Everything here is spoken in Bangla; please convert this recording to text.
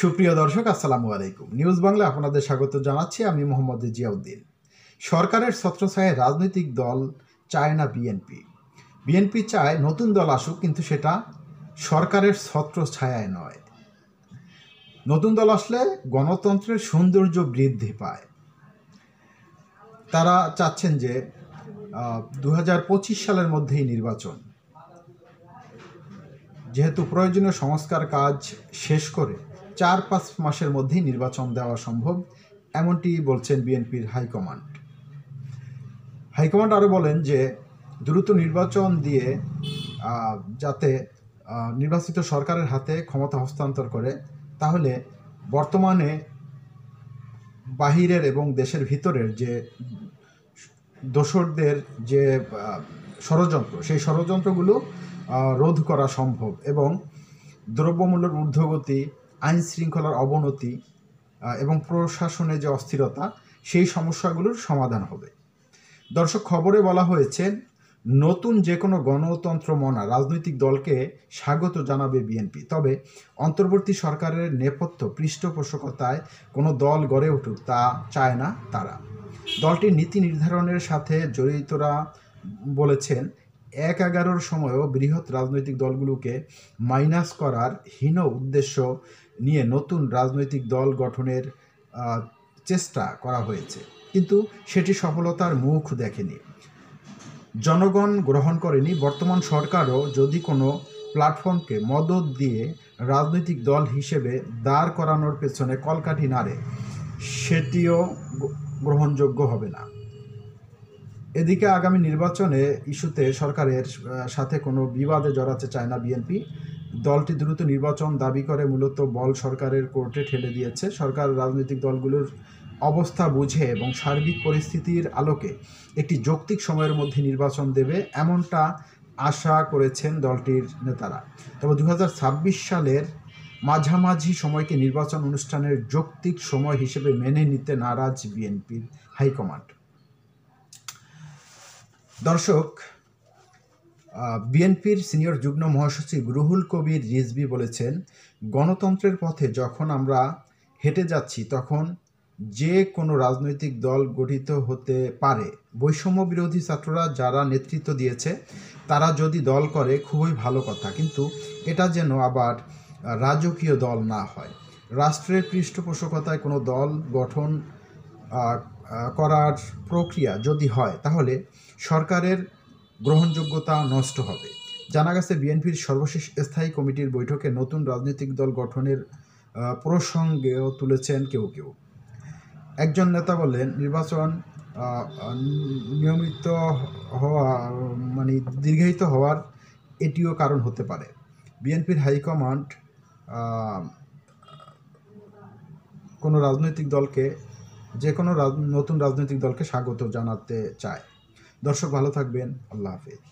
সুপ্রিয় দর্শক, আসসালামু আলাইকুম। নিউজ বাংলা আপনাদের স্বাগত জানাচ্ছি। আমি মোহাম্মদ জিয়াউদ্দিন। সরকারের ছত্রছায়ায় রাজনৈতিক দল চায় না বিএনপি। বিএনপি চায় নতুন দল আসুক, কিন্তু সেটা সরকারের ছত্রছায়ায় নয়। নতুন দল আসলে গণতন্ত্রের সৌন্দর্য বৃদ্ধি পায়। তারা চাচ্ছেন যে 2025 সালের মধ্যেই নির্বাচন, যেহেতু প্রয়োজনীয় সংস্কার কাজ শেষ করে 4-5 মাসের মধ্যেই নির্বাচন দেওয়া সম্ভব, এমনটি বলছেন বিএনপির হাইকমান্ড। হাইকমান্ড আরও বলেন যে দ্রুত নির্বাচন দিয়ে যাতে নির্বাচিত সরকারের হাতে ক্ষমতা হস্তান্তর করে, তাহলে বর্তমানে বাহিরের এবং দেশের ভিতরের যে দোসরদের যে ষড়যন্ত্র, সেই ষড়যন্ত্রগুলো রোধ করা সম্ভব এবং দ্রব্যমূল্যের ঊর্ধ্বগতি, আইন শৃঙ্খলার অবনতি এবং প্রশাসনে যে অস্থিরতা, সেই সমস্যাগুলোর সমাধান হবে। দর্শক, খবরে বলা হয়েছে নতুন যে কোনো গণতন্ত্র মনা রাজনৈতিক দলকে স্বাগত জানাবে বিএনপি। তবে অন্তর্বর্তী সরকারের নেপথ্য পৃষ্ঠপোষকতায় কোনো দল গড়ে উঠুক তা চায় না তারা। দলটির নীতি নির্ধারণের সাথে জড়িতরা বলেছেন, 1/11 সময়ও বৃহৎ রাজনৈতিক দলগুলোকে মাইনাস করার হীন উদ্দেশ্য নিয়ে নতুন রাজনৈতিক দল গঠনের চেষ্টা করা হয়েছে, কিন্তু সেটি সফলতার মুখ দেখেনি। জনগণ গ্রহণ করেনি। বর্তমান সরকারও যদি কোনো প্ল্যাটফর্মকে মদদ দিয়ে রাজনৈতিক দল হিসেবে দাঁড় করানোর পেছনে কলকাঠি নাড়ে, সেটিও গ্রহণযোগ্য হবে না। এদিকে আগামী নির্বাচনে ইস্যুতে সরকারের সাথে কোনো বিবাদে জড়াতে চায় না বিএনপি। দলটি দ্রুত নির্বাচন দাবি করে মূলত বল সরকারের কোর্টে ঠেলে দিয়েছে। সরকার রাজনৈতিক দলগুলোর অবস্থা বুঝে এবং সার্বিক পরিস্থিতির আলোকে একটি যৌক্তিক সময়ের মধ্যে নির্বাচন দেবে, এমনটা আশা করেছেন দলটির নেতারা। তবে 2026 সালের মাঝামাঝি সময়কে নির্বাচন অনুষ্ঠানের যৌক্তিক সময় হিসেবে মেনে নিতে নারাজ বিএনপির হাইকমান্ড। দর্শক, বিএনপির সিনিয়র যুগ্ম মহাসচিব রুহুল কবির রিজভী বলেছেন, গণতন্ত্রের পথে যখন আমরা হেঁটে যাচ্ছি তখন যে কোনো রাজনৈতিক দল গঠিত হতে পারে। বৈষম্য বিরোধী ছাত্ররা যারা নেতৃত্ব দিয়েছে তারা যদি দল করে খুবই ভালো কথা, কিন্তু এটা যেন আবার রাজকীয় দল না হয়। রাষ্ট্রের পৃষ্ঠপোষকতায় কোনো দল গঠন করার প্রক্রিয়া যদি হয়, তাহলে সরকারের গ্রহণযোগ্যতা নষ্ট হবে। জানা গেছে, বিএনপির সর্বশেষ স্থায়ী কমিটির বৈঠকে নতুন রাজনৈতিক দল গঠনের প্রসঙ্গেও তুলেছেন কেউ কেউ। একজন নেতা বললেন, নির্বাচন নিয়মিত হওয়া দীর্ঘায়িত হওয়ার এটিও কারণ হতে পারে। বিএনপির হাইকমান্ড কোনো রাজনৈতিক দলকে, যে কোনো নতুন রাজনৈতিক দলকে স্বাগত জানাতে চায়। দর্শক, ভালো থাকবেন। আল্লাহ হাফেজ।